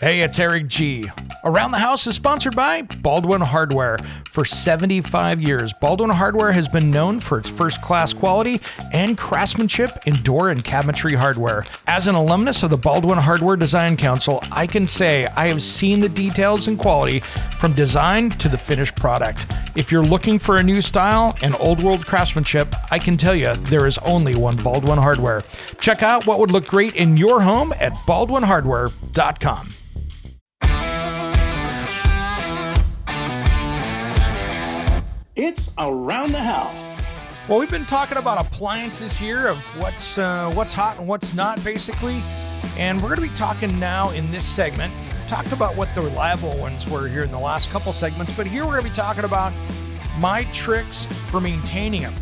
Hey, it's Eric G. Around the House is sponsored by Baldwin Hardware. For 75 years, Baldwin Hardware has been known for its first-class quality and craftsmanship in door and cabinetry hardware. As an alumnus of the Baldwin Hardware Design Council, I can say I have seen the details and quality from design to the finished product. If you're looking for a new style and old-world craftsmanship, I can tell you there is only one Baldwin Hardware. Check out what would look great in your home at baldwinhardware.com. It's Around the House. Well, we've been talking about appliances here, of what's hot and what's not, basically. And we're going to be talking now in this segment. We talked about what the reliable ones were here in the last couple segments, but here we're going to be talking about my tricks for maintaining them.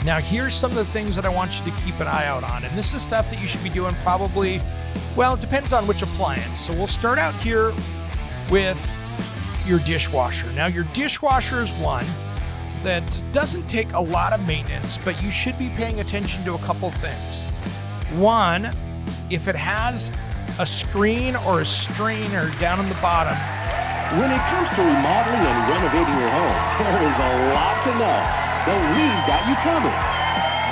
Now, here's some of the things that I want you to keep an eye out on. And this is stuff that you should be doing probably, well, it depends on which appliance. So we'll start out here with your dishwasher. Now, your dishwasher is one that doesn't take a lot of maintenance, but you should be paying attention to a couple things. One, if it has a screen or a strainer down in the bottom. When it comes to remodeling and renovating your home, there is a lot to know, but we've got you covered.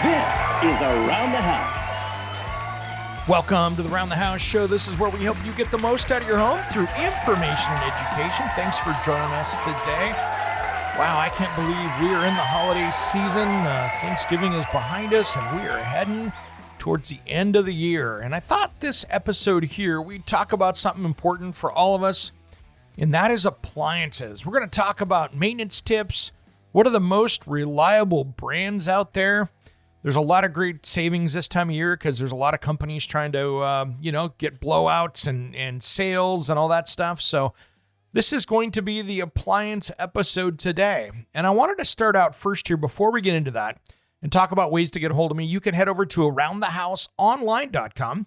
This is Around the House. Welcome to the Around the House show. This is where we help you get the most out of your home through information and education. Thanks for joining us today. Wow, I can't believe we are in the holiday season. Thanksgiving is behind us, and we are heading towards the end of the year. And I thought this episode here, we'd talk about something important for all of us, and that is appliances. We're going to talk about maintenance tips. What are the most reliable brands out there? There's a lot of great savings this time of year because there's a lot of companies trying to, get blowouts and sales and all that stuff. So this is going to be the appliance episode today. And I wanted to start out first here before we get into that and talk about ways to get a hold of me. You can head over to aroundthehouseonline.com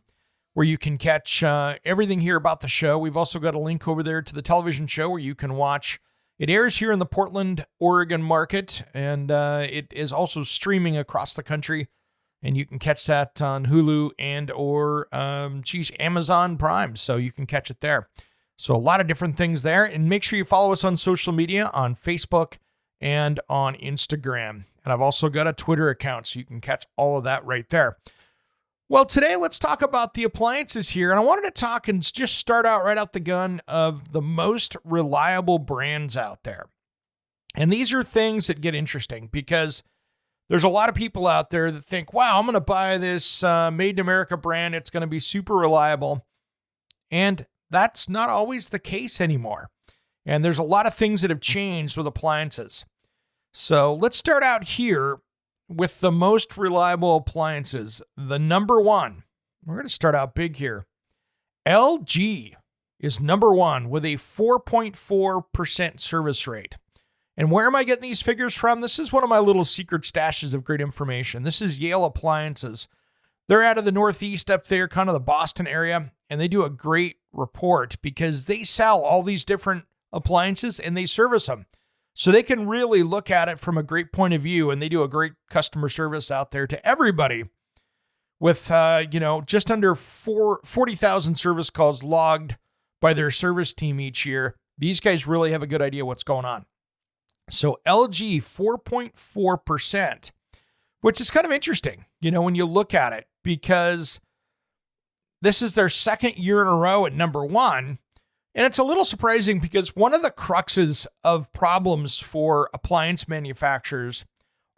where you can catch everything here about the show. We've also got a link over there to the television show where you can watch. It airs here in the Portland, Oregon market, and it is also streaming across the country, and you can catch that on Hulu and or Amazon Prime, so you can catch it there. So a lot of different things there, and make sure you follow us on social media, on Facebook and on Instagram. And I've also got a Twitter account, so you can catch all of that right there. Well, today let's talk about the appliances here, and I wanted to talk and just start out right out the gun of the most reliable brands out there. And these are things that get interesting because there's a lot of people out there that think, wow, I'm going to buy this Made in America brand. It's going to be super reliable. And that's not always the case anymore. And there's a lot of things that have changed with appliances. So let's start out here with the most reliable appliances. The number one, we're going to start out big here. LG is number one with a 4.4% service rate. And where am I getting these figures from? This is one of my little secret stashes of great information. This is Yale Appliances. They're out of the Northeast up there, kind of the Boston area, and they do a great report because they sell all these different appliances and they service them. So they can really look at it from a great point of view, and they do a great customer service out there to everybody with, just under 40,000 service calls logged by their service team each year. These guys really have a good idea what's going on. So LG, 4.4%, which is kind of interesting, when you look at it, because this is their second year in a row at number one. And it's a little surprising because one of the cruxes of problems for appliance manufacturers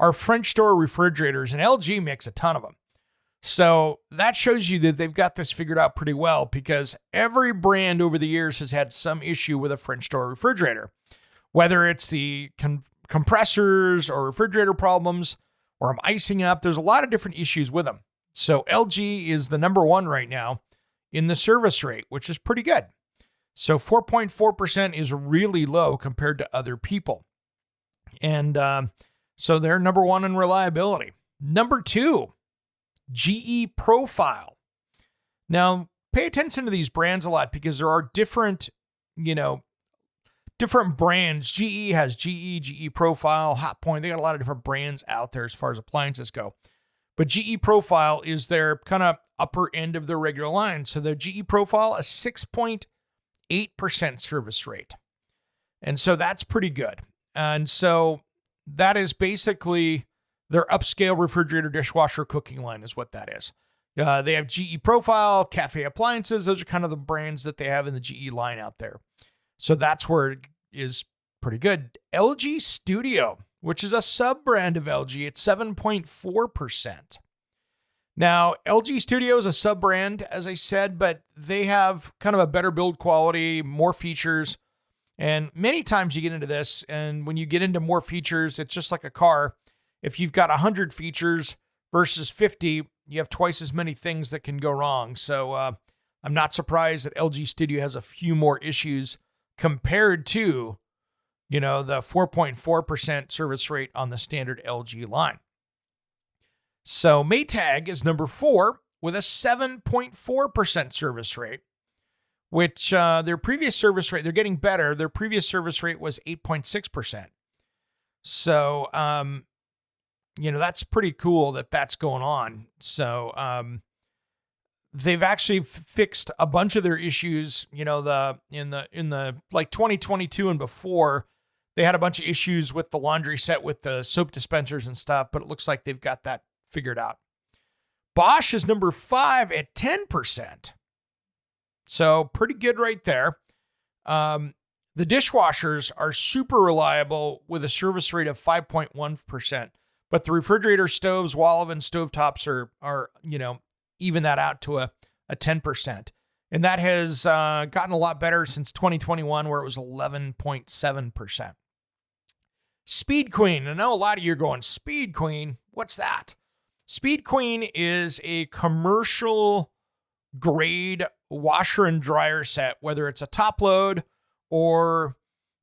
are French door refrigerators, and LG makes a ton of them. So that shows you that they've got this figured out pretty well because every brand over the years has had some issue with a French door refrigerator, whether it's the compressors or refrigerator problems or I'm icing up. There's a lot of different issues with them. So LG is the number one right now in the service rate, which is pretty good. So 4.4% is really low compared to other people. And so they're number one in reliability. Number two, GE Profile. Now, pay attention to these brands a lot because there are different brands. GE has GE Profile, Hotpoint. They got a lot of different brands out there as far as appliances go. But GE Profile is their kind of upper end of their regular line. So the GE Profile, a 6.0 8% service rate. And so that's pretty good. And so that is basically their upscale refrigerator, dishwasher, cooking line is what that is. They have GE Profile, Cafe Appliances. Those are kind of the brands that they have in the GE line out there. So that's where it is pretty good. LG Studio, which is a sub-brand of LG, it's 7.4%. Now, LG Studio is a sub-brand, as I said, but they have kind of a better build quality, more features. And many times you get into this, and when you get into more features, it's just like a car. If you've got 100 features versus 50, you have twice as many things that can go wrong. So I'm not surprised that LG Studio has a few more issues compared to, the 4.4% service rate on the standard LG line. So Maytag is number 4 with a 7.4% service rate, which their previous service rate, they're getting better. Their previous service rate was 8.6%. So, that's pretty cool that that's going on. So, they've actually fixed a bunch of their issues, in the like 2022 and before, they had a bunch of issues with the laundry set with the soap dispensers and stuff, but it looks like they've got that figured out. Bosch is number 5 at 10%. So pretty good right there. The dishwashers are super reliable with a service rate of 5.1%, but the refrigerator, stoves, wall oven, stovetops are even that out to a 10%. And that has gotten a lot better since 2021, where it was 11.7%. Speed Queen. I know a lot of you are going, Speed Queen, what's that? Speed Queen is a commercial grade washer and dryer set, whether it's a top load or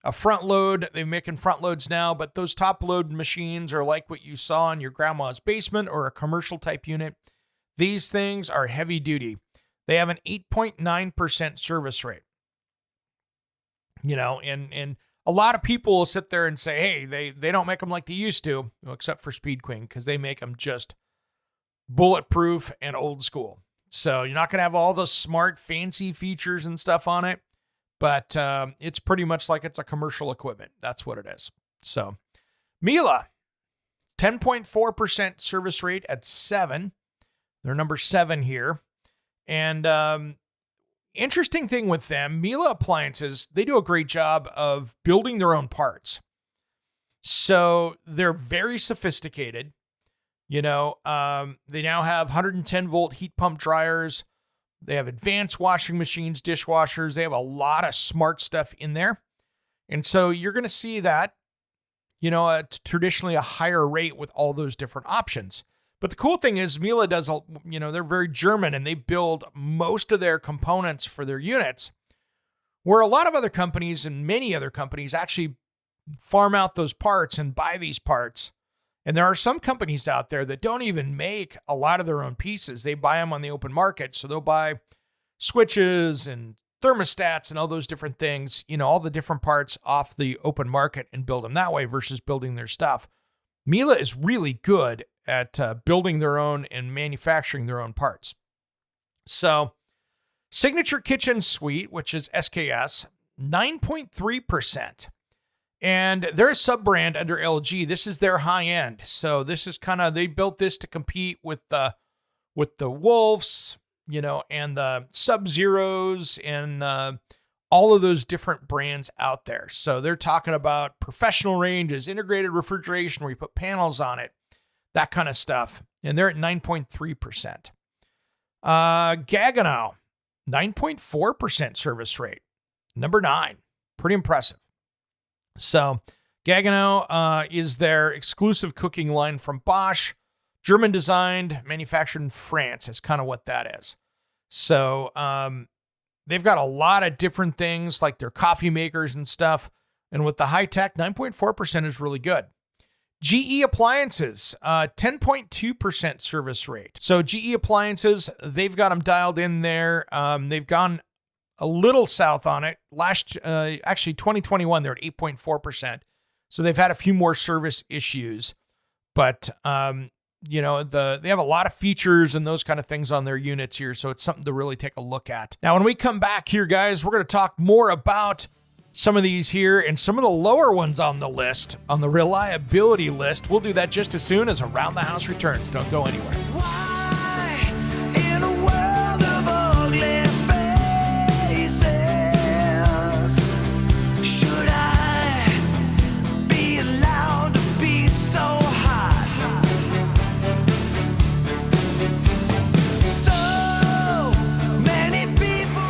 a front load. They're making front loads now, but those top load machines are like what you saw in your grandma's basement or a commercial type unit. These things are heavy duty. They have an 8.9% service rate. And a lot of people will sit there and say, hey, they don't make them like they used to, except for Speed Queen, because they make them just bulletproof and old school. So you're not going to have all the smart, fancy features and stuff on it, but it's pretty much like it's a commercial equipment. That's what it is. So Miele, 10.4% service rate at 7. They're number 7 here. And interesting thing with them, Yale Appliances, they do a great job of building their own parts. So they're very sophisticated. They now have 110 volt heat pump dryers. They have advanced washing machines, dishwashers. They have a lot of smart stuff in there. And so you're going to see that, traditionally a higher rate with all those different options. But the cool thing is Miele does, they're very German and they build most of their components for their units, where a lot of other companies and many other companies actually farm out those parts and buy these parts. And there are some companies out there that don't even make a lot of their own pieces. They buy them on the open market. So they'll buy switches and thermostats and all those different things, all the different parts off the open market and build them that way versus building their stuff. Miele is really good at building their own and manufacturing their own parts. So Signature Kitchen Suite, which is SKS, 9.3%. And they're a sub-brand under LG. This is their high end. So this is they built this to compete with the Wolves, and the Sub-Zeros and all of those different brands out there. So they're talking about professional ranges, integrated refrigeration where you put panels on it, that kind of stuff. And they're at 9.3%. Gaggenau, 9.4% service rate. Number 9. Pretty impressive. So Gaggenau is their exclusive cooking line from Bosch, German designed, manufactured in France is kind of what that is. So they've got a lot of different things like their coffee makers and stuff. And with the high tech, 9.4% is really good. GE Appliances, 10.2% service rate. So GE Appliances, they've got them dialed in there. They've gone a little south on it. Actually 2021, they're at 8.4%. So they've had a few more service issues, but they have a lot of features and those kind of things on their units here, so it's something to really take a look at. Now, when we come back here, guys, we're going to talk more about some of these here and some of the lower ones on the list, on the reliability list. We'll do that just as soon as Around the House returns. Don't go anywhere. Why, in a world of ugly faces, should I be allowed to be so hot? So many people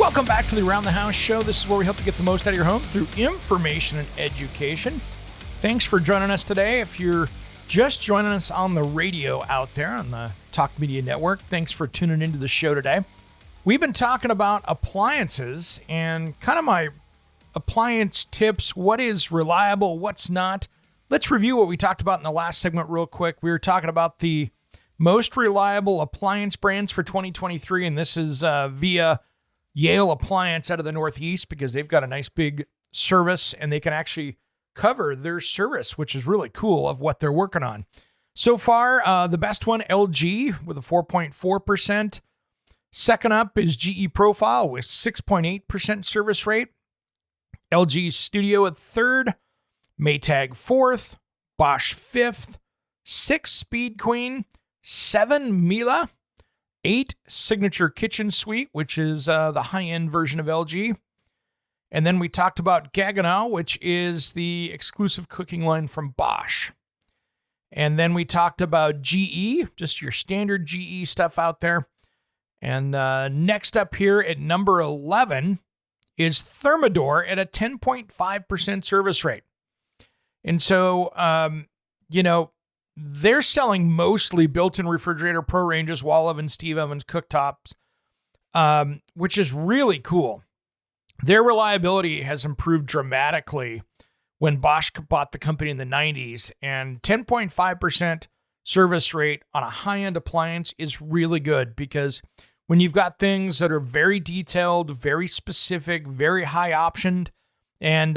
Welcome back to the Around the House show. This is where we help you get the most out of your home through information and education. Thanks for joining us today. If you're just joining us on the radio out there on the Talk Media Network, thanks for tuning into the show today. We've been talking about appliances and kind of my appliance tips. What is reliable? What's not? Let's review what we talked about in the last segment real quick. We were talking about the most reliable appliance brands for 2023, and this is via Yale Appliance out of the Northeast, because they've got a nice big service and they can actually cover their service, which is really cool of what they're working on. So far, the best one, LG, with a 4.4%. Second up is GE Profile with 6.8% service rate. LG Studio at third. Maytag fourth. Bosch fifth. 6 Speed Queen. 7 Miele. 8 Signature Kitchen Suite, which is the high-end version of LG. And then we talked about Gaggenau, which is the exclusive cooking line from Bosch. And then we talked about GE, just your standard GE stuff out there. And next up here at number 11 is Thermador at a 10.5% service rate. And so, they're selling mostly built-in refrigerator, pro ranges, wall ovens, Steve ovens, cooktops, which is really cool. Their reliability has improved dramatically when Bosch bought the company in the 90s, and 10.5% service rate on a high-end appliance is really good, because when you've got things that are very detailed, very specific, very high optioned, and,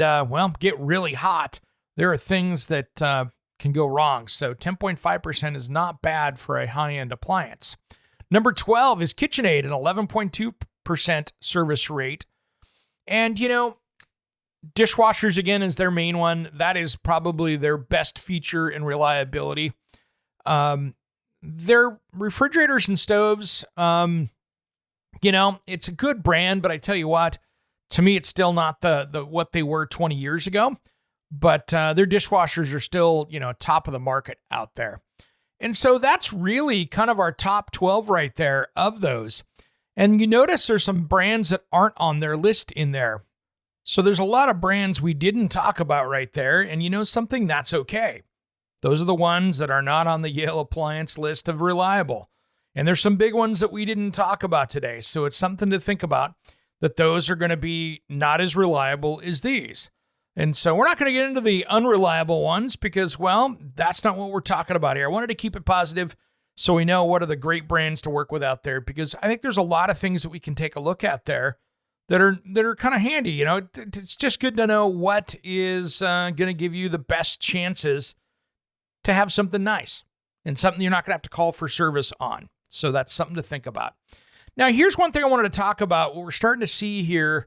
get really hot, there are things that can go wrong. So 10.5% is not bad for a high-end appliance. Number 12 is KitchenAid at 11.2% service rate. And, dishwashers, again, is their main one. That is probably their best feature in reliability. Their refrigerators and stoves, it's a good brand, but I tell you what, to me, it's still not the what they were 20 years ago. But their dishwashers are still, top of the market out there. And so that's really kind of our top 12 right there of those. And you notice there's some brands that aren't on their list in there. So there's a lot of brands we didn't talk about right there. And something, that's okay. Those are the ones that are not on the Yale Appliance list of reliable. And there's some big ones that we didn't talk about today. So it's something to think about, that those are going to be not as reliable as these. And so we're not going to get into the unreliable ones because, that's not what we're talking about here. I wanted to keep it positive so we know what are the great brands to work with out there, because I think there's a lot of things that we can take a look at there that are kind of handy. It's just good to know what is going to give you the best chances to have something nice and something you're not going to have to call for service on. So that's something to think about. Now, here's one thing I wanted to talk about. What we're starting to see here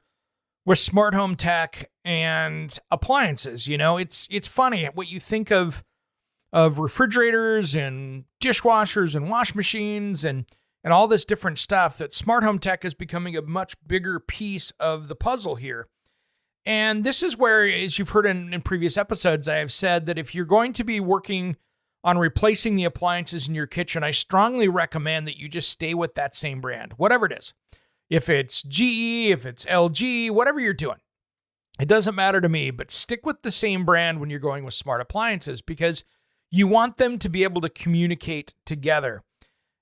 with smart home tech and appliances. It's funny what you think of refrigerators and dishwashers and wash machines and all this different stuff, that smart home tech is becoming a much bigger piece of the puzzle here. And this is where, as you've heard in previous episodes, I have said that if you're going to be working on replacing the appliances in your kitchen, I strongly recommend that you just stay with that same brand, whatever it is. If it's GE, if it's LG, whatever you're doing, it doesn't matter to me, but stick with the same brand when you're going with smart appliances, because you want them to be able to communicate together.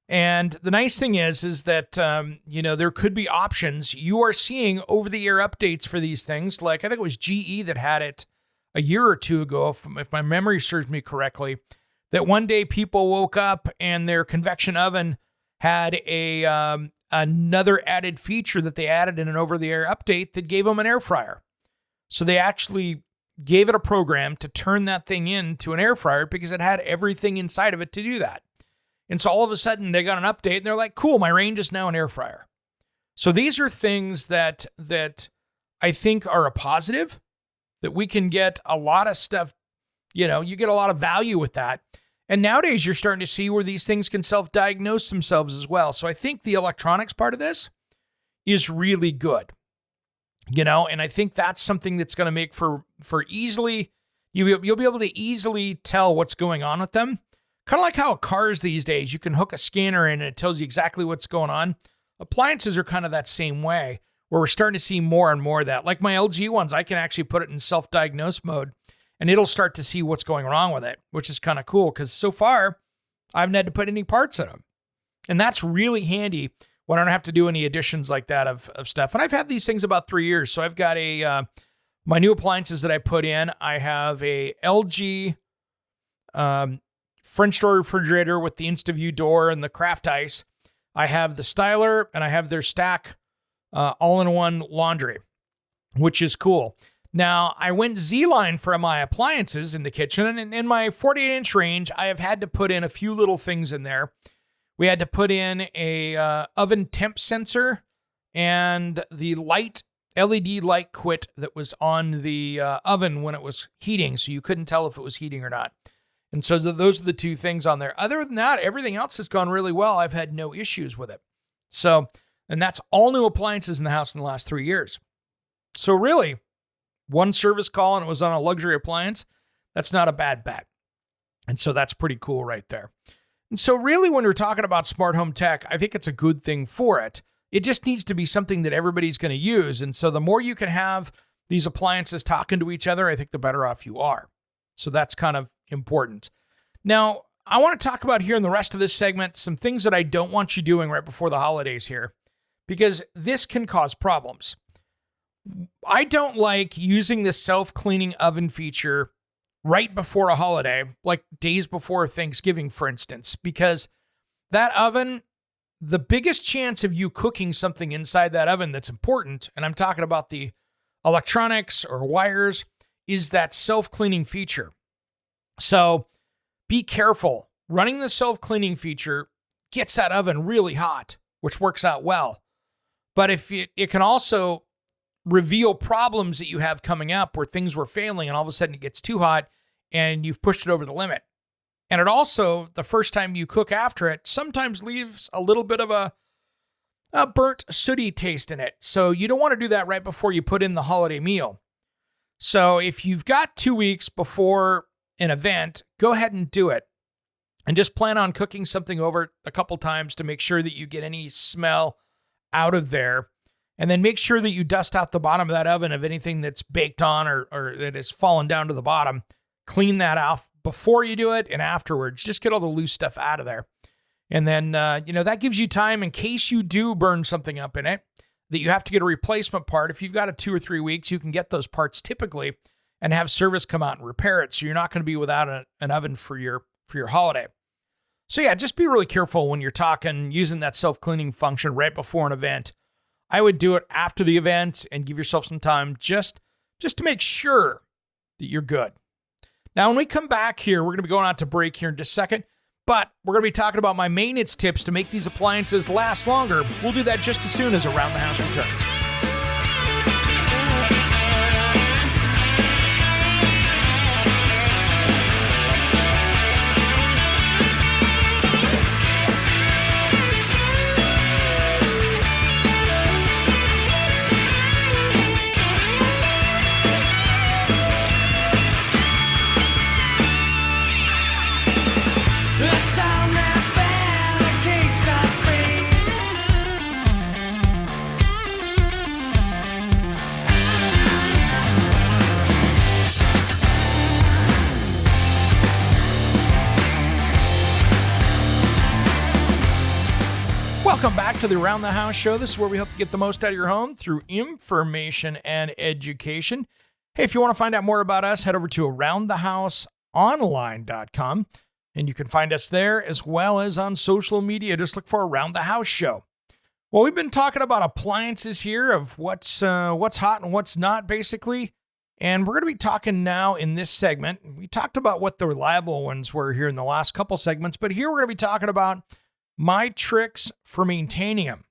And the nice thing is that, there could be options. You are seeing over-the-air updates for these things. Like, I think it was GE that had it a year or two ago, if my memory serves me correctly, that one day people woke up and their convection oven had another added feature that they added in an over-the-air update that gave them an air fryer. So they actually gave it a program to turn that thing into an air fryer because it had everything inside of it to do that. And so all of a sudden they got an update and they're like, cool, my range is now an air fryer. So these are things that I think are a positive, that we can get a lot of stuff, you get a lot of value with that. And nowadays you're starting to see where these things can self-diagnose themselves as well. So I think the electronics part of this is really good, and I think that's something that's going to make for easily, you'll be able to easily tell what's going on with them. Kind of like how cars these days, you can hook a scanner in and it tells you exactly what's going on. Appliances are kind of that same way, where we're starting to see more and more of that. Like my LG ones, I can actually put it in self-diagnose mode and it'll start to see what's going wrong with it, which is kind of cool because so far I haven't had to put any parts in them. And that's really handy when I don't have to do any additions like that of stuff. And I've had these things about 3 years. So I've got my new appliances that I put in. I have a LG French door refrigerator with the InstaView door and the craft ice. I have the styler and I have their stack all-in-one laundry, which is cool. Now, I went Z-line for my appliances in the kitchen, and in my 48-inch range, I have had to put in a few little things in there. We had to put in a oven temp sensor and the LED light quit that was on the oven when it was heating, so you couldn't tell if it was heating or not. And so those are the two things on there. Other than that, everything else has gone really well. I've had no issues with it. So, and that's all new appliances in the house in the last 3 years. So really, one service call and it was on a luxury appliance. That's not a bad bet. And so that's pretty cool right there. And so really, when we're talking about smart home tech, I think it's a good thing for it. It just needs to be something that everybody's going to use. And so the more you can have these appliances talking to each other, I think the better off you are. So that's kind of important. Now, I want to talk about here in the rest of this segment some things that I don't want you doing right before the holidays here, because this can cause problems. I don't like using the self-cleaning oven feature right before a holiday, like days before Thanksgiving, for instance, because that oven, the biggest chance of you cooking something inside that oven that's important, and I'm talking about the electronics or wires, is that self-cleaning feature. So be careful. Running the self-cleaning feature gets that oven really hot, which works out well. But if it can also reveal problems that you have coming up where things were failing and all of a sudden it gets too hot and you've pushed it over the limit. And it also, the first time you cook after it, sometimes leaves a little bit of a burnt, sooty taste in it. So you don't want to do that right before you put in the holiday meal. So if you've got 2 weeks before an event, go ahead and do it. And just plan on cooking something over a couple times to make sure that you get any smell out of there. And then make sure that you dust out the bottom of that oven of anything that's baked on or that has fallen down to the bottom. Clean that off before you do it and afterwards. Just get all the loose stuff out of there. And then, that gives you time in case you do burn something up in it, that you have to get a replacement part. If you've got it 2 or 3 weeks, you can get those parts typically and have service come out and repair it. So you're not going to be without an oven for your holiday. So yeah, just be really careful when you're talking, using that self-cleaning function right before an event. I would do it after the event and give yourself some time just to make sure that you're good. Now, when we come back here, we're going to be going out to break here in just a second, but we're going to be talking about my maintenance tips to make these appliances last longer. We'll do that just as soon as Around the House returns. That sound that fan that keeps us Welcome back to the Around the House show. This is where we help you get the most out of your home through information and education. Hey, if you want to find out more about us, head over to aroundthehouseonline.com. And you can find us there as well as on social media. Just look for Around the House Show. Well, we've been talking about appliances here, of what's hot and what's not, basically. And we're going to be talking now in this segment. We talked about what the reliable ones were here in the last couple segments, but here we're going to be talking about my tricks for maintaining them.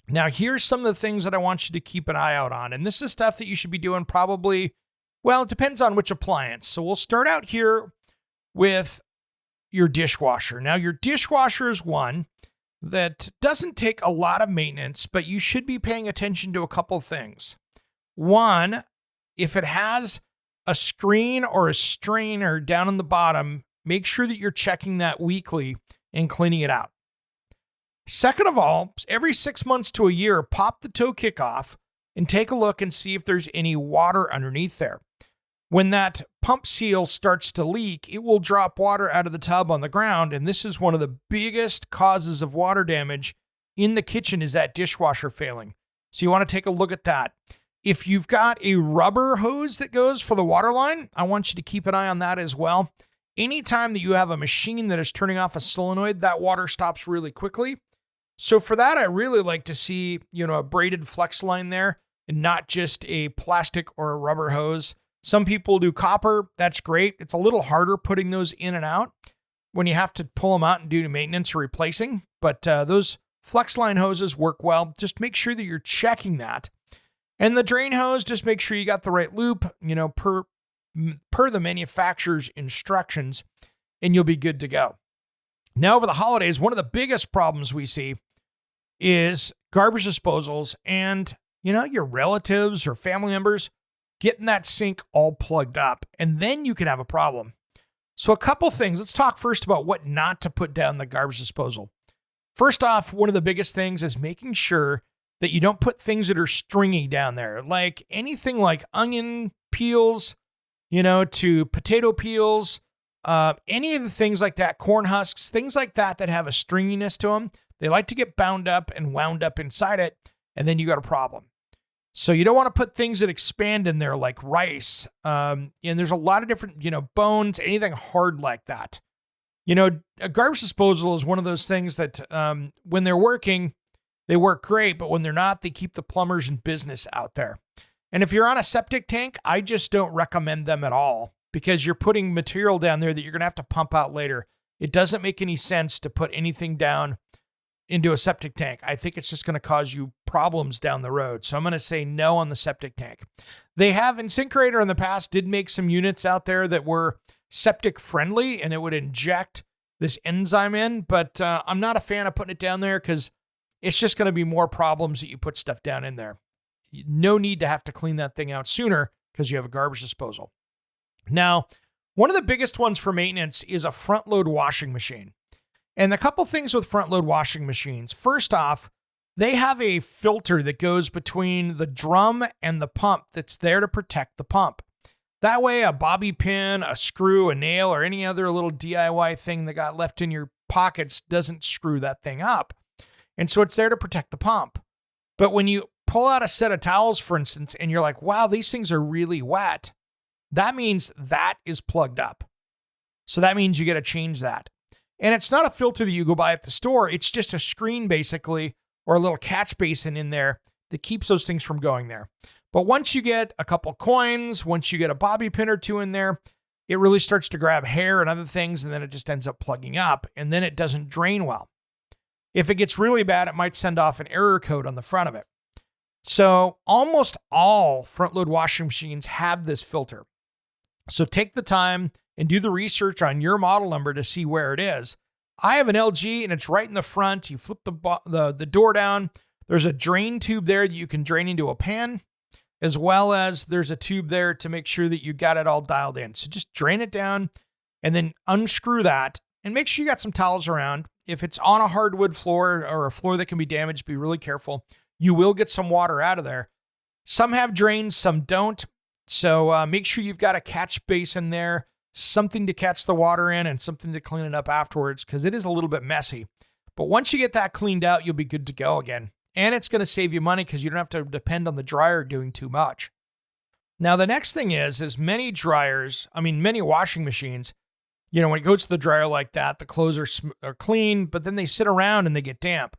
Now, here's some of the things that I want you to keep an eye out on. And this is stuff that you should be doing probably, well, it depends on which appliance. So we'll start out here with your dishwasher. Now, your dishwasher is one that doesn't take a lot of maintenance, but you should be paying attention to a couple things. One, if it has a screen or a strainer down on the bottom, make sure that you're checking that weekly and cleaning it out. Second of all, every 6 months to a year, pop the toe kick off and take a look and see if there's any water underneath there. When that pump seal starts to leak, it will drop water out of the tub on the ground, and this is one of the biggest causes of water damage in the kitchen, is that dishwasher failing. So you want to take a look at that. If you've got a rubber hose that goes for the water line, I want you to keep an eye on that as well. Anytime that you have a machine that is turning off a solenoid, that water stops really quickly. So for that, I really like to see, a braided flex line there and not just a plastic or a rubber hose. Some people do copper. That's great. It's a little harder putting those in and out when you have to pull them out and do maintenance or replacing. But those flex line hoses work well. Just make sure that you're checking that. And the drain hose, just make sure you got the right loop, per the manufacturer's instructions, and you'll be good to go. Now, over the holidays, one of the biggest problems we see is garbage disposals and, your relatives or family members getting that sink all plugged up, and then you can have a problem. So a couple things. Let's talk first about what not to put down the garbage disposal. First off, one of the biggest things is making sure that you don't put things that are stringy down there, like anything like onion peels, to potato peels, any of the things like that, corn husks, things like that have a stringiness to them. They like to get bound up and wound up inside it, and then you got a problem. So you don't want to put things that expand in there like rice. And there's a lot of different, bones, anything hard like that. A garbage disposal is one of those things that when they're working, they work great, but when they're not, they keep the plumbers in business out there. And if you're on a septic tank, I just don't recommend them at all, because you're putting material down there that you're going to have to pump out later. It doesn't make any sense to put anything down into a septic tank. I think it's just going to cause you problems down the road. So I'm going to say no on the septic tank. They have InSinkErator in the past did make some units out there that were septic friendly, and it would inject this enzyme in, but I'm not a fan of putting it down there because it's just going to be more problems that you put stuff down in there. No need to have to clean that thing out sooner because you have a garbage disposal. Now, one of the biggest ones for maintenance is a front load washing machine. And a couple things with front load washing machines. First off, they have a filter that goes between the drum and the pump that's there to protect the pump. That way, a bobby pin, a screw, a nail, or any other little DIY thing that got left in your pockets doesn't screw that thing up. And so it's there to protect the pump. But when you pull out a set of towels, for instance, and you're like, wow, these things are really wet, that means that is plugged up. So that means you got to change that. And it's not a filter that you go buy at the store. It's just a screen, basically, or a little catch basin in there that keeps those things from going there. But once you get a couple coins, once you get a bobby pin or two in there, it really starts to grab hair and other things, and then it just ends up plugging up, and then it doesn't drain well. If it gets really bad, it might send off an error code on the front of it. So almost all front load washing machines have this filter. So take the time and do the research on your model number to see where it is. I have an LG, and it's right in the front. You flip the door down. There's a drain tube there that you can drain into a pan, as well as there's a tube there to make sure that you got it all dialed in. So just drain it down and then unscrew that, and make sure you got some towels around. If it's on a hardwood floor or a floor that can be damaged, be really careful. You will get some water out of there. Some have drains, some don't. So make sure you've got a catch basin there, something to catch the water in and something to clean it up afterwards, because it is a little bit messy. But once you get that cleaned out, you'll be good to go again. And it's going to save you money because you don't have to depend on the dryer doing too much. Now, the next thing is many washing machines You know, when it goes to the dryer like that, the clothes are clean, but then they sit around and they get damp.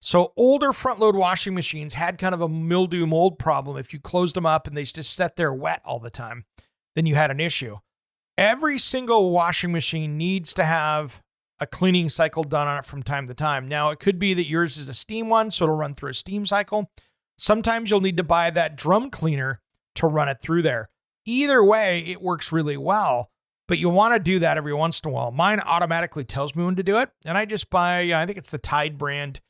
So older front load washing machines had kind of a mildew mold problem. If you closed them up and they just sat there wet all the time, then you had an issue. Every single washing machine needs to have a cleaning cycle done on it from time to time. Now, it could be that yours is a steam one, so it'll run through a steam cycle. Sometimes you'll need to buy that drum cleaner to run it through there. Either way, it works really well, but you want to do that every once in a while. Mine automatically tells me when to do it, and I just buy, I think it's the Tide brand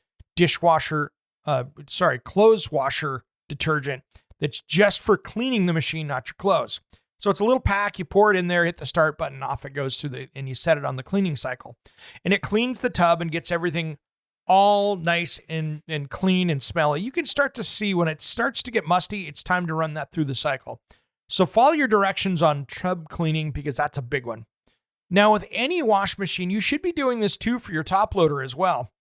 clothes washer detergent that's just for cleaning the machine, not your clothes. So it's a little pack, you pour it in there, hit the start button, off it goes through and you set it on the cleaning cycle. And it cleans the tub and gets everything all nice and clean and smelly. You can start to see when it starts to get musty, it's time to run that through the cycle. So follow your directions on tub cleaning because that's a big one. Now with any wash machine, you should be doing this too for your top loader as well.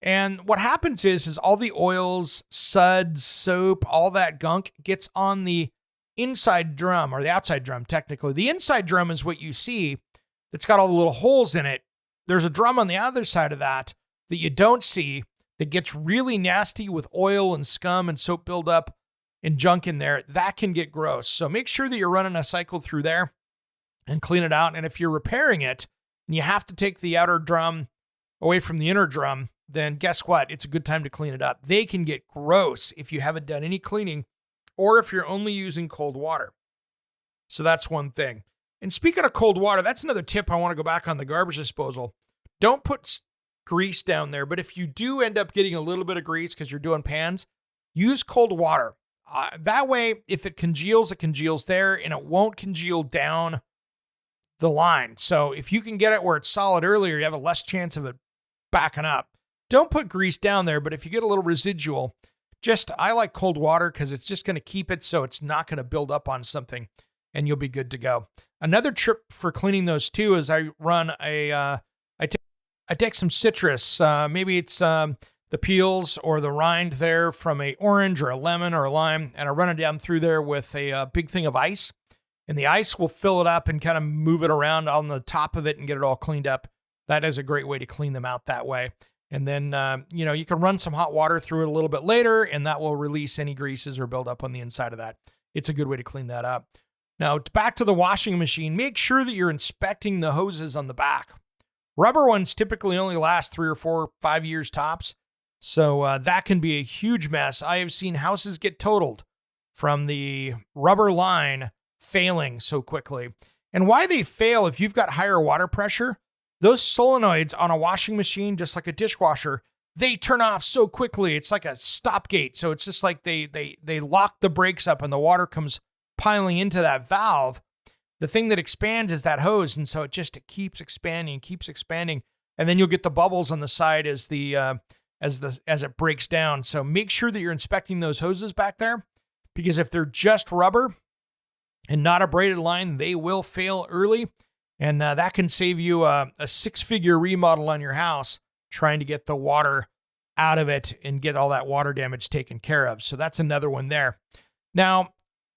And what happens is all the oils, suds, soap, all that gunk gets on the inside drum, or the outside drum, technically. The inside drum is what you see that's got all the little holes in it. There's a drum on the other side of that you don't see that gets really nasty with oil and scum and soap buildup and junk in there. That can get gross. So make sure that you're running a cycle through there and clean it out. And if you're repairing it and you have to take the outer drum away from the inner drum, then guess what? It's a good time to clean it up. They can get gross if you haven't done any cleaning or if you're only using cold water. So that's one thing. And speaking of cold water, that's another tip I want to go back on the garbage disposal. Don't put grease down there, but if you do end up getting a little bit of grease because you're doing pans, use cold water. That way, if it congeals there and it won't congeal down the line. So if you can get it where it's solid earlier, you have a less chance of it backing up. Don't put grease down there, but if you get a little residual, I like cold water because it's just going to keep it so it's not going to build up on something and you'll be good to go. Another trip for cleaning those too is I run I take some citrus, maybe it's the peels or the rind there from a orange or a lemon or a lime, and I run it down through there with a big thing of ice, and the ice will fill it up and kind of move it around on the top of it and get it all cleaned up. That is a great way to clean them out that way. And then, you can run some hot water through it a little bit later, and that will release any greases or build up on the inside of that. It's a good way to clean that up. Now, back to the washing machine, make sure that you're inspecting the hoses on the back. Rubber ones typically only last 3 or 4, 5 years tops, so that can be a huge mess. I have seen houses get totaled from the rubber line failing so quickly. And why they fail, if you've got higher water pressure, those solenoids on a washing machine, just like a dishwasher, they turn off so quickly. It's like a stop gate. So it's just like they lock the brakes up and the water comes piling into that valve. The thing that expands is that hose. And so it keeps expanding. And then you'll get the bubbles on the side as it breaks down. So make sure that you're inspecting those hoses back there, because if they're just rubber and not a braided line, they will fail early. And that can save you a 6-figure remodel on your house trying to get the water out of it and get all that water damage taken care of. So that's another one there. Now,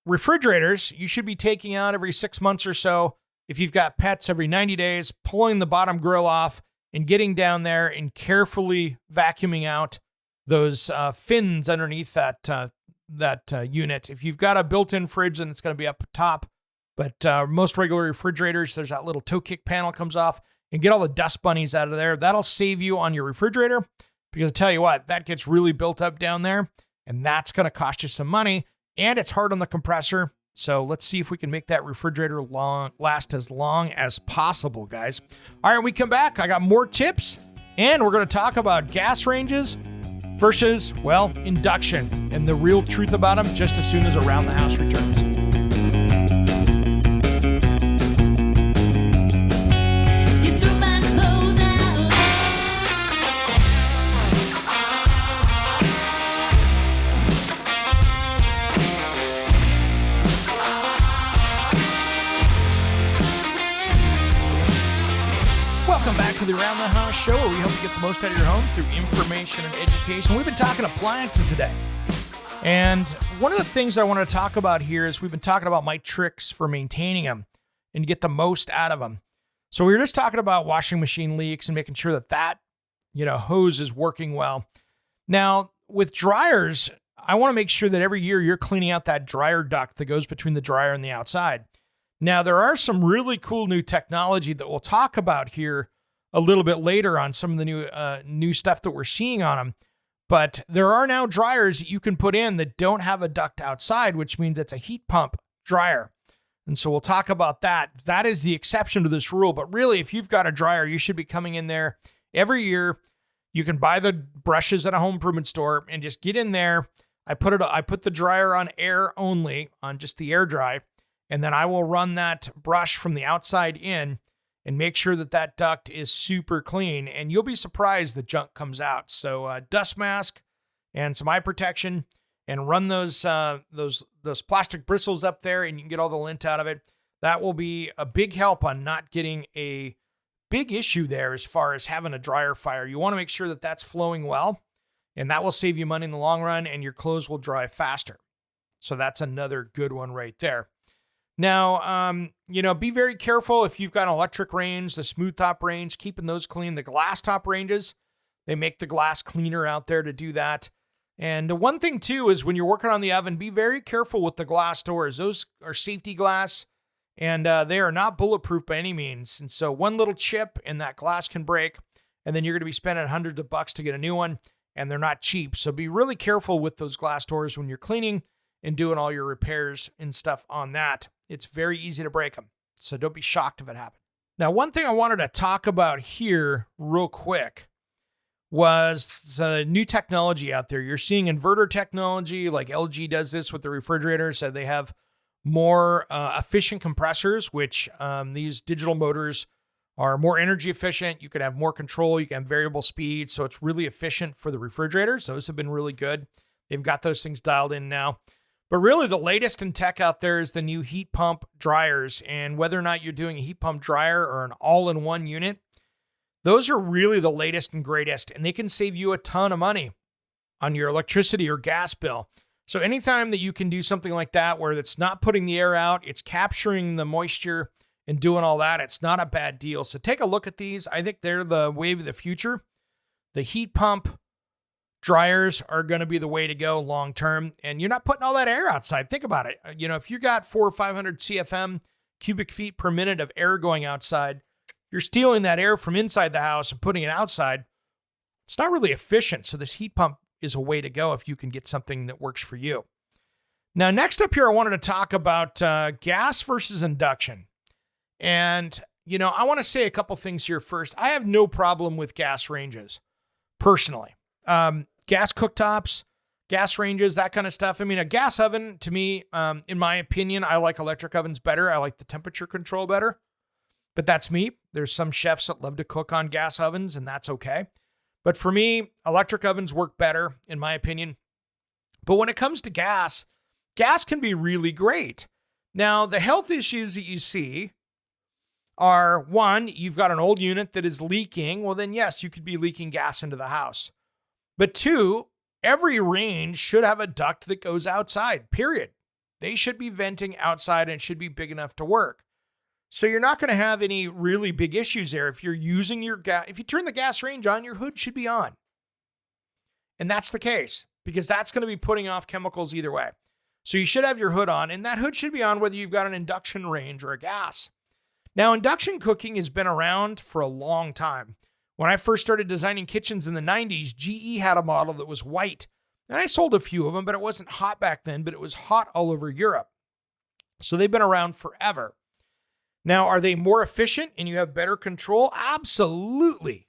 refrigerators, you should be taking out every 6 months or so. If you've got pets, every 90 days, pulling the bottom grill off and getting down there and carefully vacuuming out those fins underneath that unit. If you've got a built-in fridge, then it's going to be up top. But most regular refrigerators, there's that little toe kick panel comes off, and get all the dust bunnies out of there. That'll save you on your refrigerator, because I tell you what, that gets really built up down there, and that's going to cost you some money, and it's hard on the compressor. So let's see if we can make that refrigerator last as long as possible, guys. All right, when we come back, I got more tips, and we're going to talk about gas ranges versus, induction, and the real truth about them just as soon as Around the House returns. Welcome back to the Around the House show, where we help you get the most out of your home through information and education. We've been talking appliances today. And one of the things I want to talk about here is we've been talking about my tricks for maintaining them and get the most out of them. So we were just talking about washing machine leaks and making sure that hose is working well. Now, with dryers, I want to make sure that every year you're cleaning out that dryer duct that goes between the dryer and the outside. Now, there are some really cool new technology that we'll talk about here a little bit later on some of the new stuff that we're seeing on them. But there are now dryers that you can put in that don't have a duct outside, which means it's a heat pump dryer. And so we'll talk about that. That is the exception to this rule. But really, if you've got a dryer, you should be coming in there every year. You can buy the brushes at a home improvement store and just get in there. I put the dryer on air only, on just the air dry, and then I will run that brush from the outside in and make sure that duct is super clean, and you'll be surprised the junk comes out. So dust mask and some eye protection, and run those plastic bristles up there, and you can get all the lint out of it. That will be a big help on not getting a big issue there as far as having a dryer fire. You want to make sure that that's flowing well, and that will save you money in the long run, and your clothes will dry faster. So that's another good one right there. Now, be very careful if you've got an electric range, the smooth top range, keeping those clean. The glass top ranges, they make the glass cleaner out there to do that. And one thing too is when you're working on the oven, be very careful with the glass doors. Those are safety glass, and they are not bulletproof by any means. And so one little chip and that glass can break, and then you're going to be spending hundreds of bucks to get a new one, and they're not cheap. So be really careful with those glass doors when you're cleaning and doing all your repairs and stuff on that. It's very easy to break them, so don't be shocked if it happens. Now, one thing I wanted to talk about here real quick was the new technology out there. You're seeing inverter technology, like LG does this with the refrigerators. So they have more efficient compressors, which these digital motors are more energy efficient. You can have more control. You can have variable speed, so it's really efficient for the refrigerators. Those have been really good. They've got those things dialed in now. But really, the latest in tech out there is the new heat pump dryers. And whether or not you're doing a heat pump dryer or an all-in-one unit, those are really the latest and greatest. And they can save you a ton of money on your electricity or gas bill. So anytime that you can do something like that, where it's not putting the air out, it's capturing the moisture and doing all that, it's not a bad deal. So take a look at these. I think they're the wave of the future. The heat pump dryers are going to be the way to go long term, and you're not putting all that air outside. Think about it. If you got 400 or 500 CFM, cubic feet per minute of air going outside, you're stealing that air from inside the house and putting it outside. It's not really efficient. So this heat pump is a way to go if you can get something that works for you. Now, next up here, I wanted to talk about gas versus induction. And, I want to say a couple things here first. I have no problem with gas ranges, personally. Gas cooktops, gas ranges, that kind of stuff. I mean, a gas oven, to me, in my opinion, I like electric ovens better. I like the temperature control better. But that's me. There's some chefs that love to cook on gas ovens, and that's okay. But for me, electric ovens work better, in my opinion. But when it comes to gas can be really great. Now, the health issues that you see are, one, you've got an old unit that is leaking. Well, then, yes, you could be leaking gas into the house. But two, every range should have a duct that goes outside, period. They should be venting outside, and it should be big enough to work. So you're not going to have any really big issues there. If you're using your gas, if you turn the gas range on, your hood should be on. And that's the case, because that's going to be putting off chemicals either way. So you should have your hood on, and that hood should be on whether you've got an induction range or a gas. Now, induction cooking has been around for a long time. When I first started designing kitchens in the 90s, GE had a model that was white. And I sold a few of them, but it wasn't hot back then, but it was hot all over Europe. So they've been around forever. Now, are they more efficient and you have better control? Absolutely.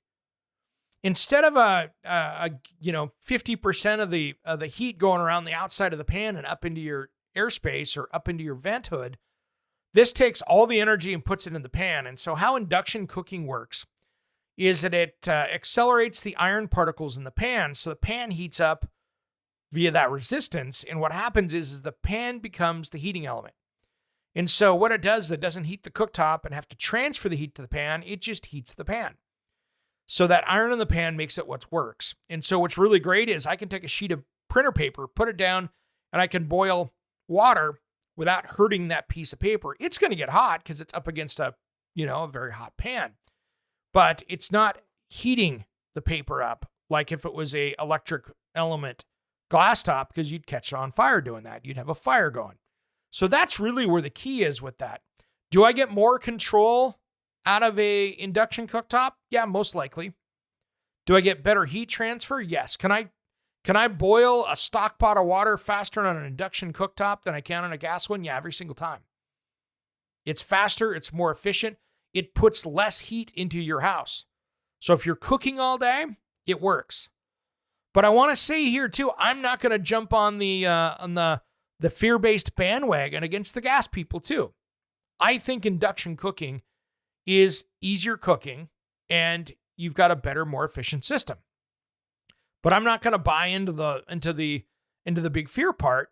Instead of 50% of the heat going around the outside of the pan and up into your airspace or up into your vent hood, this takes all the energy and puts it in the pan. And so how induction cooking works is that it accelerates the iron particles in the pan. So the pan heats up via that resistance. And what happens is the pan becomes the heating element. And so what it does is it doesn't heat the cooktop and have to transfer the heat to the pan. It just heats the pan. So that iron in the pan makes it what works. And so what's really great is I can take a sheet of printer paper, put it down, and I can boil water without hurting that piece of paper. It's going to get hot because it's up against a a very hot pan. But it's not heating the paper up like if it was a electric element glass top, because you'd catch it on fire doing that. You'd have a fire going. So that's really where the key is with that. Do I get more control out of a induction cooktop? Yeah, most likely. Do I get better heat transfer? Yes. Can I boil a stock pot of water faster on an induction cooktop than I can on a gas one? Yeah, every single time. It's faster. It's more efficient. It puts less heat into your house. So if you're cooking all day, it works. But I want to say here too, I'm not going to jump on the fear-based bandwagon against the gas people too. I think induction cooking is easier cooking and you've got a better, more efficient system. But I'm not going to buy into the big fear part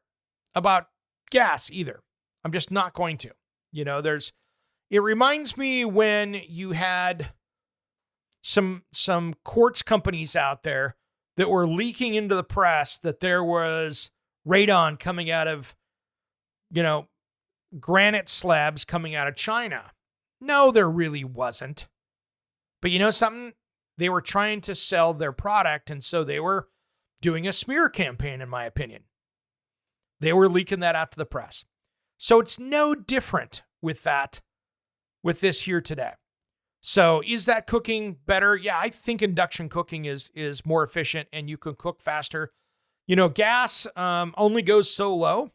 about gas either. I'm just not going to. It reminds me when you had some quartz companies out there that were leaking into the press that there was radon coming out of, granite slabs coming out of China. No, there really wasn't. But you know something? They were trying to sell their product, and so they were doing a smear campaign, in my opinion. They were leaking that out to the press. So it's no different with this here today. So is that cooking better? Yeah, I think induction cooking is more efficient and you can cook faster. Gas only goes so low,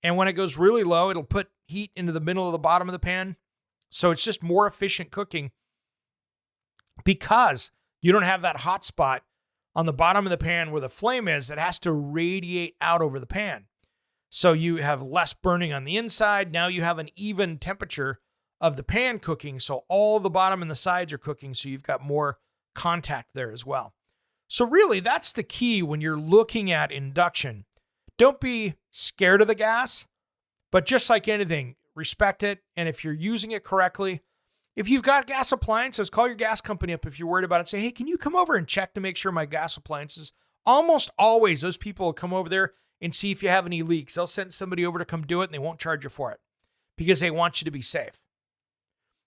and when it goes really low, it'll put heat into the middle of the bottom of the pan. So it's just more efficient cooking because you don't have that hot spot on the bottom of the pan where the flame is that has to radiate out over the pan. So you have less burning on the inside. Now you have an even temperature of the pan cooking. So all the bottom and the sides are cooking. So you've got more contact there as well. So really, that's the key when you're looking at induction. Don't be scared of the gas, but just like anything, respect it. And if you're using it correctly, if you've got gas appliances, call your gas company up if you're worried about it. Say, hey, can you come over and check to make sure my gas appliances? Almost always, those people will come over there and see if you have any leaks. They'll send somebody over to come do it, and they won't charge you for it because they want you to be safe.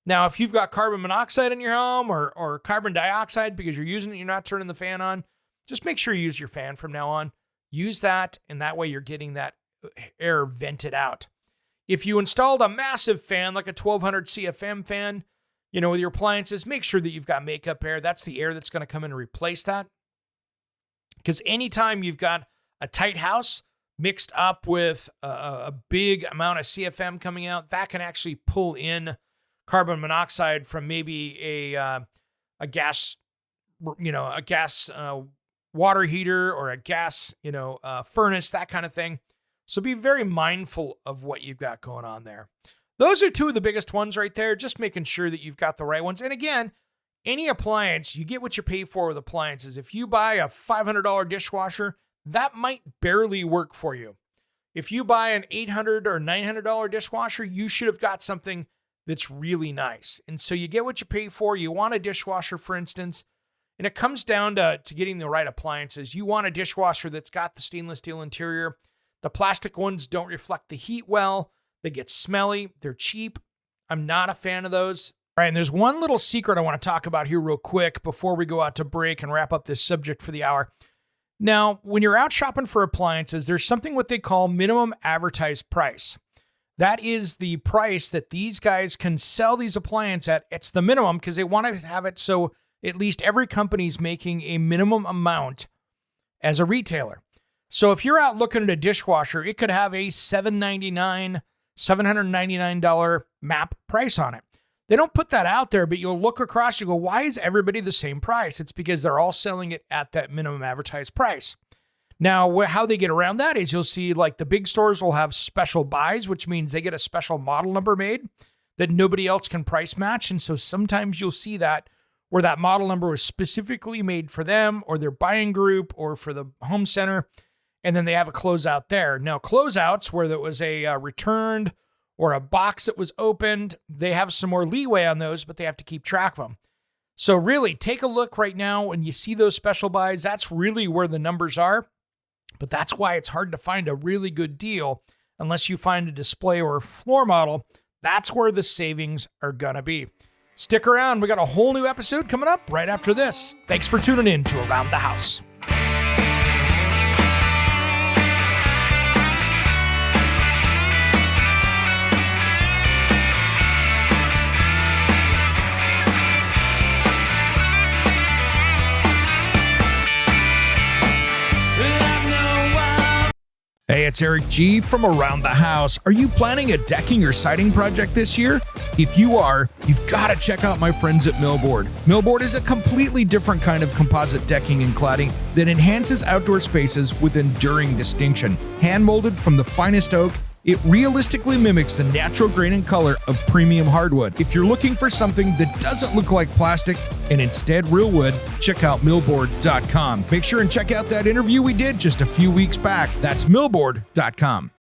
Now, if you've got carbon monoxide in your home or carbon dioxide because you're using it, you're not turning the fan on, just make sure you use your fan from now on. Use that, and that way you're getting that air vented out. If you installed a massive fan, like a 1200 CFM fan, with your appliances, make sure that you've got makeup air. That's the air that's going to come in and replace that. Because anytime you've got a tight house mixed up with a big amount of CFM coming out, that can actually pull in carbon monoxide from maybe a gas, water heater or a gas, furnace, that kind of thing. So be very mindful of what you've got going on there. Those are two of the biggest ones right there, just making sure that you've got the right ones. And again, any appliance, you get what you pay for with appliances. If you buy a $500 dishwasher, that might barely work for you. If you buy an $800 or $900 dishwasher, you should have got something that's really nice. And so you get what you pay for. You want a dishwasher, for instance, and it comes down to getting the right appliances. You want a dishwasher that's got the stainless steel interior. The plastic ones don't reflect the heat well. They get smelly. They're cheap. I'm not a fan of those. All right, and there's one little secret I want to talk about here real quick before we go out to break and wrap up this subject for the hour. Now, when you're out shopping for appliances, there's something what they call minimum advertised price. That is the price that these guys can sell these appliances at. It's the minimum because they want to have it so at least every company's making a minimum amount as a retailer. So if you're out looking at a dishwasher, it could have a $799 MAP price on it. They don't put that out there, but you'll look across, you go, why is everybody the same price? It's because they're all selling it at that minimum advertised price. Now, how they get around that is you'll see like the big stores will have special buys, which means they get a special model number made that nobody else can price match. And so sometimes you'll see that where that model number was specifically made for them or their buying group or for the home center. And then they have a closeout there. Now, closeouts where there was a returned or a box that was opened, they have some more leeway on those, but they have to keep track of them. So really take a look right now when you see those special buys. That's really where the numbers are. But that's why it's hard to find a really good deal unless you find a display or a floor model. That's where the savings are going to be. Stick around. We got a whole new episode coming up right after this. Thanks for tuning in to Around the House. Hey, it's Eric G. from Around the House. Are you planning a decking or siding project this year? If you are, you've got to check out my friends at Millboard. Millboard is a completely different kind of composite decking and cladding that enhances outdoor spaces with enduring distinction. Hand-molded from the finest oak, it realistically mimics the natural grain and color of premium hardwood. If you're looking for something that doesn't look like plastic and instead real wood, check out millboard.com. Make sure and check out that interview we did just a few weeks back. That's millboard.com.